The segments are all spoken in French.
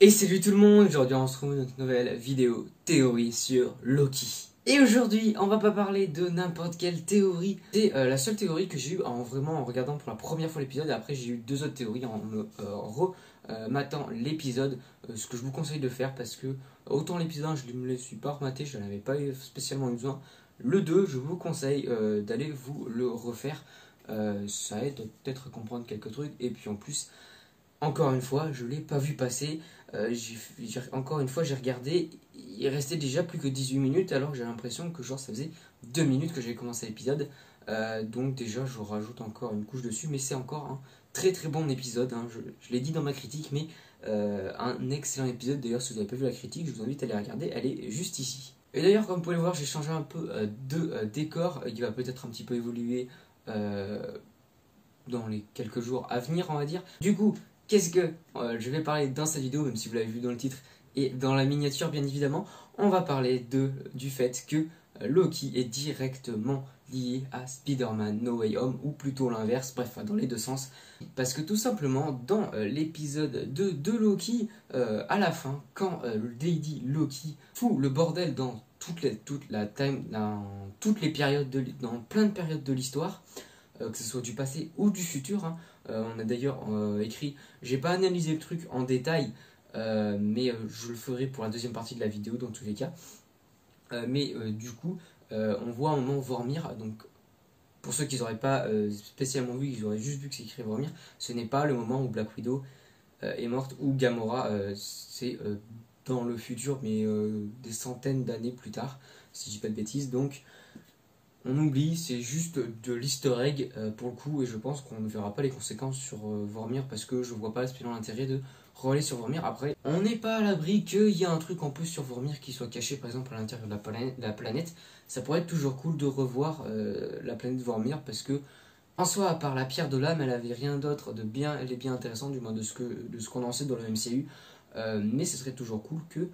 Et salut tout le monde, aujourd'hui on se retrouve dans notre nouvelle vidéo théorie sur Loki. Et aujourd'hui on va pas parler de n'importe quelle théorie. C'est la seule théorie que j'ai eue en regardant pour la première fois l'épisode. Et après j'ai eu deux autres théories en me rematant l'épisode. Ce que je vous conseille de faire parce que autant l'épisode 1 je ne me le suis pas rematé, je n'avais pas spécialement eu besoin. Le 2 je vous conseille d'aller vous le refaire. Ça aide peut-être à comprendre quelques trucs. Et puis en plus, encore une fois, je ne l'ai pas vu passer. Encore une fois, j'ai regardé. Il restait déjà plus que 18 minutes, alors que j'ai l'impression que genre ça faisait 2 minutes que j'ai commencé l'épisode. Donc déjà, je rajoute encore une couche dessus. Mais c'est encore un très très bon épisode. Hein. Je l'ai dit dans ma critique, mais un excellent épisode. D'ailleurs, si vous n'avez pas vu la critique, je vous invite à aller regarder. Elle est juste ici. Et d'ailleurs, comme vous pouvez le voir, j'ai changé un peu de décor. Il va peut-être un petit peu évoluer dans les quelques jours à venir, on va dire. Du coup, qu'est-ce que je vais parler dans cette vidéo, même si vous l'avez vu dans le titre et dans la miniature bien évidemment, on va parler du fait que Loki est directement lié à Spider-Man No Way Home, ou plutôt l'inverse, bref, dans les deux sens. Parce que tout simplement, dans l'épisode 2 de Loki, à la fin, quand Lady Loki fout le bordel dans toutes les périodes, dans plein de périodes de l'histoire, que ce soit du passé ou du futur, hein. On a d'ailleurs écrit, j'ai pas analysé le truc en détail, mais je le ferai pour la deuxième partie de la vidéo dans tous les cas. Du coup, on voit un moment Vormir, donc pour ceux qui n'auraient pas spécialement vu, ils auraient juste vu que c'est écrit Vormir, ce n'est pas le moment où Black Widow est morte, ou Gamora, c'est dans le futur, mais des centaines d'années plus tard, si je dis pas de bêtises. Donc on oublie, c'est juste de l'easter egg pour le coup, et je pense qu'on ne verra pas les conséquences sur Vormir, parce que je vois pas spécialement l'intérêt de relayer sur Vormir. Après, on n'est pas à l'abri qu'il y a un truc en plus sur Vormir qui soit caché, par exemple à l'intérieur de la planète. Ça pourrait être toujours cool de revoir la planète Vormir, parce que en soi, à part la pierre de l'âme, elle avait rien d'autre de bien, elle est bien intéressant, du moins de ce qu'on en sait dans le MCU. Mais ce serait toujours cool que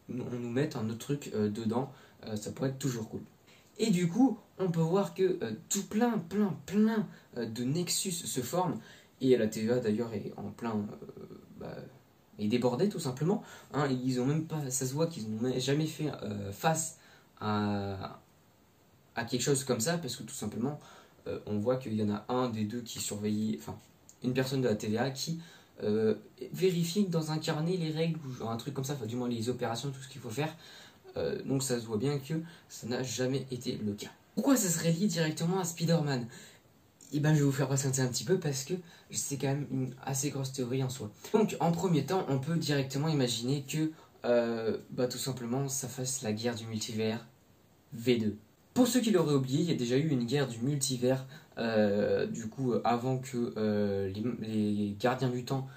on nous mette un autre truc dedans. Ça pourrait être toujours cool. Et du coup, on peut voir que tout plein de Nexus se forment. Et la TVA d'ailleurs est en plein... est débordée tout simplement. Hein, ils ont même pas, ça se voit qu'ils n'ont jamais fait face à quelque chose comme ça. Parce que tout simplement, on voit qu'il y en a un des deux qui surveillait... Enfin, une personne de la TVA qui vérifie dans un carnet les règles ou un truc comme ça. Enfin, du moins les opérations, tout ce qu'il faut faire. Donc ça se voit bien que ça n'a jamais été le cas. Pourquoi ça serait lié directement à Spider-Man? Et ben je vais vous faire patienter un petit peu parce que c'est quand même une assez grosse théorie en soi. Donc en premier temps, on peut directement imaginer que tout simplement ça fasse la guerre du multivers V2. Pour ceux qui l'auraient oublié, il y a déjà eu une guerre du multivers du coup avant que les gardiens du temps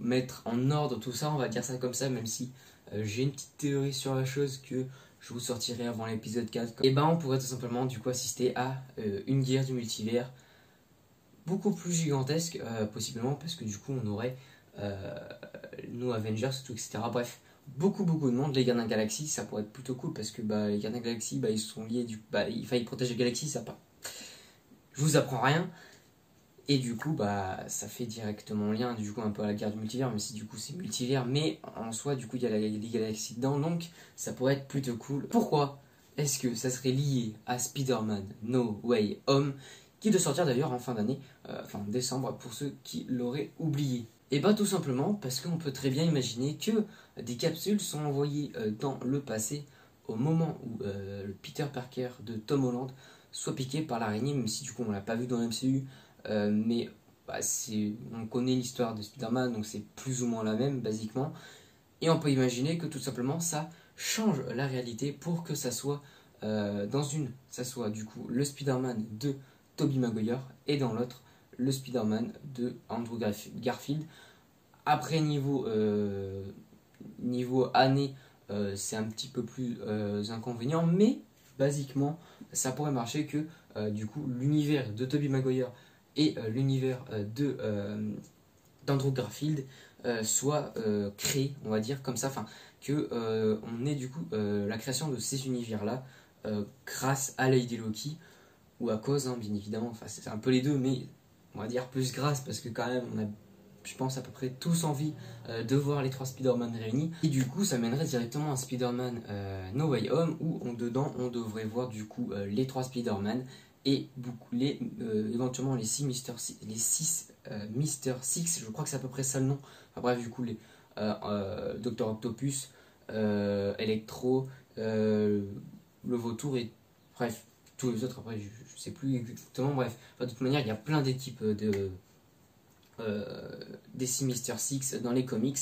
mettre en ordre tout ça, on va dire ça comme ça, même si j'ai une petite théorie sur la chose que je vous sortirai avant l'épisode 4. Et ben on pourrait tout simplement du coup assister à une guerre du multivers beaucoup plus gigantesque, possiblement, parce que du coup on aurait nos Avengers, tout, etc. Bref, beaucoup de monde. Les Gardiens de la Galaxie, ça pourrait être plutôt cool, parce que les Gardiens de la Galaxie, ils sont liés, il fallait protéger la galaxie, ça pas. Je vous apprends rien. Et du coup, ça fait directement lien du coup un peu à la guerre du multivers, même si du coup c'est multivers, mais en soi, du coup, il y a les galaxies dedans, donc ça pourrait être plutôt cool. Pourquoi est-ce que ça serait lié à Spider-Man No Way Home, qui doit sortir d'ailleurs en fin d'année, fin décembre, pour ceux qui l'auraient oublié? Et tout simplement parce qu'on peut très bien imaginer que des capsules sont envoyées dans le passé au moment où le Peter Parker de Tom Holland soit piqué par l'araignée, même si du coup on l'a pas vu dans le MCU. Mais on connaît l'histoire de Spider-Man, donc c'est plus ou moins la même, basiquement. Et on peut imaginer que tout simplement ça change la réalité pour que ça soit ça soit du coup le Spider-Man de Tobey Maguire, et dans l'autre le Spider-Man de Andrew Garfield. Après niveau année, c'est un petit peu plus inconvénient, mais basiquement ça pourrait marcher que du coup l'univers de Tobey Maguire et l'univers d'Andrew Garfield soit créé, on va dire comme ça, enfin que on ait du coup la création de ces univers là grâce à Lady Loki, ou à cause, hein, bien évidemment, enfin c'est un peu les deux, mais on va dire plus grâce, parce que quand même on a je pense, à peu près tous envie de voir les 3 Spider-Man réunis. Et du coup, ça mènerait directement à Spider-Man No Way Home, où dedans, on devrait voir du coup les 3 Spider-Man et éventuellement les 6 Mister Six, je crois que c'est à peu près ça le nom. Enfin bref, du coup, les Docteur Octopus, Electro, le Vautour et bref, tous les autres, après, je sais plus exactement, bref. Enfin, de toute manière, il y a plein d'équipes des 6 Mister Six dans les comics,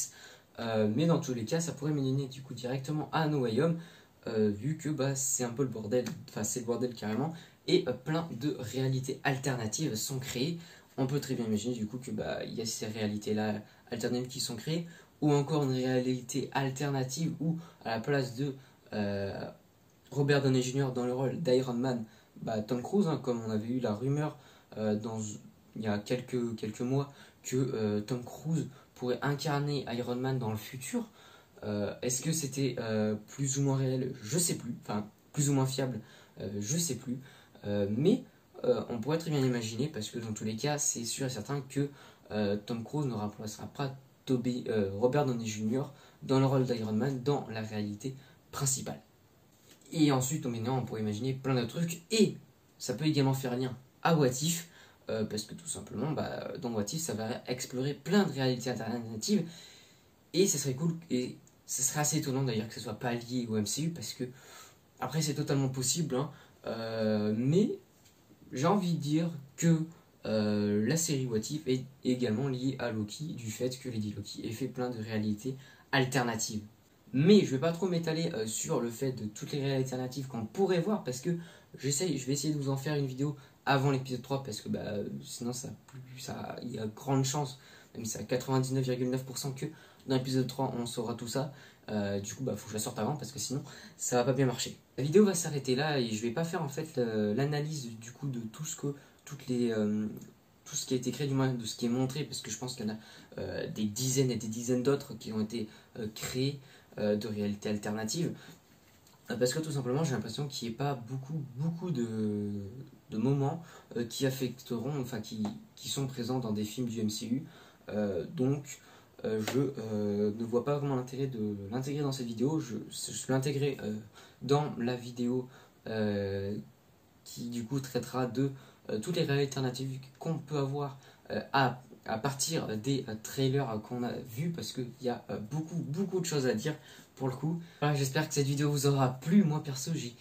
mais dans tous les cas ça pourrait mener du coup directement à No Way Home, vu que bah, c'est un peu le bordel, enfin c'est le bordel carrément, et plein de réalités alternatives sont créées. On peut très bien imaginer du coup que bah, y a ces réalités là alternatives qui sont créées, ou encore une réalité alternative où à la place de Robert Downey Jr. dans le rôle d'Iron Man, bah, Tom Cruise, hein, comme on avait eu la rumeur il y a quelques mois que Tom Cruise pourrait incarner Iron Man dans le futur. Est-ce que c'était plus ou moins réel? Je sais plus. Enfin, plus ou moins fiable? Je sais plus. Mais on pourrait très bien imaginer, parce que dans tous les cas, c'est sûr et certain que Tom Cruise ne remplacera pas Robert Downey Jr. dans le rôle d'Iron Man dans la réalité principale. Et ensuite, on pourrait imaginer plein d'autres trucs. Et ça peut également faire lien à What If, parce que tout simplement, bah, dans What If, ça va explorer plein de réalités alternatives. Et ça serait cool, et ce serait assez étonnant d'ailleurs que ce soit pas lié au MCU, parce que, après, c'est totalement possible, hein, mais j'ai envie de dire que la série What If est également liée à Loki, du fait que Lady Loki ait fait plein de réalités alternatives. Mais je vais pas trop m'étaler sur le fait de toutes les réalités alternatives qu'on pourrait voir, parce que je vais essayer de vous en faire une vidéo avant l'épisode 3, parce que bah, sinon il y a grande chance, même si c'est à 99,9% que dans l'épisode 3 on saura tout ça. Du coup, bah, faut que je la sorte avant, parce que sinon ça va pas bien marcher. La vidéo va s'arrêter là, et je vais pas faire en fait l'analyse du coup de tout ce qui a été créé, du moins de ce qui est montré, parce que je pense qu'il y en a des dizaines et des dizaines d'autres qui ont été créés de réalité alternative, parce que tout simplement j'ai l'impression qu'il n'y ait pas beaucoup de moments qui affecteront, enfin qui sont présents dans des films du MCU, donc je ne vois pas vraiment l'intérêt de l'intégrer dans cette vidéo. Je l'intégrer dans la vidéo qui du coup traitera de toutes les réalités alternatives qu'on peut avoir à partir des trailers qu'on a vus, parce qu'il y a beaucoup de choses à dire pour le coup. Voilà, j'espère que cette vidéo vous aura plu. Moi perso, j'ai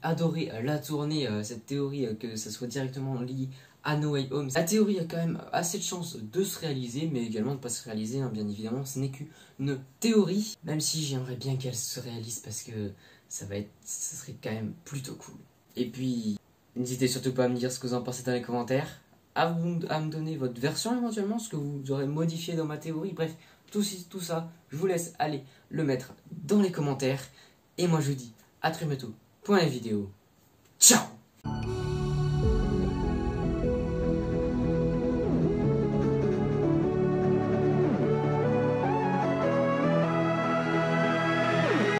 adoré la tournée, cette théorie que ça soit directement lié à No Way Home. La théorie a quand même assez de chances de se réaliser, mais également de ne pas se réaliser, hein, bien évidemment. Ce n'est qu'une théorie, même si j'aimerais bien qu'elle se réalise, parce que ça serait quand même plutôt cool. Et puis, n'hésitez surtout pas à me dire ce que vous en pensez dans les commentaires, à me donner votre version éventuellement, ce que vous aurez modifié dans ma théorie. Bref, tout ça, je vous laisse aller le mettre dans les commentaires. Et moi je vous dis à très bientôt pour la vidéo. Ciao!